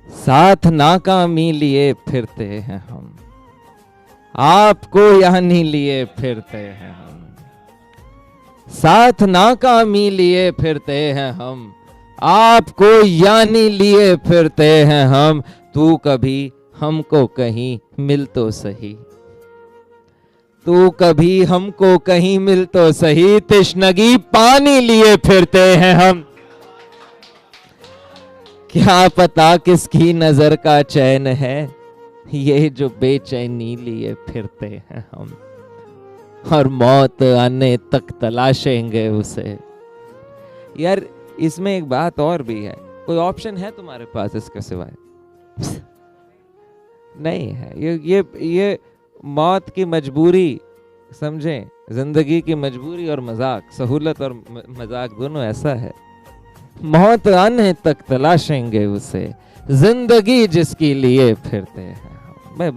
साथ नाकामी लिए फिरते हैं हम, आपको यानी लिए फिरते हैं हम। साथ नाकामी लिए फिरते हैं हम, आपको यानी लिए फिरते हैं हम। तू कभी हमको कहीं मिल तो सही, तू कभी हमको कहीं मिल तो सही। तिश्नगी पानी लिए फिरते हैं हम, क्या पता किसकी नजर का चैन है, ये जो बेचैनी लिए फिरते हैं हम। और मौत आने तक तलाशेंगे उसे। यार इसमें एक बात और भी है, कोई ऑप्शन है तुम्हारे पास इसके सिवाय? नहीं है। ये मौत की मजबूरी, समझें, जिंदगी की मजबूरी और मजाक, सहूलत और मजाक दोनों ऐसा है। मौत आने तक तलाशेंगे उसे, जिंदगी जिसकी लिए फिरते हैं। मैं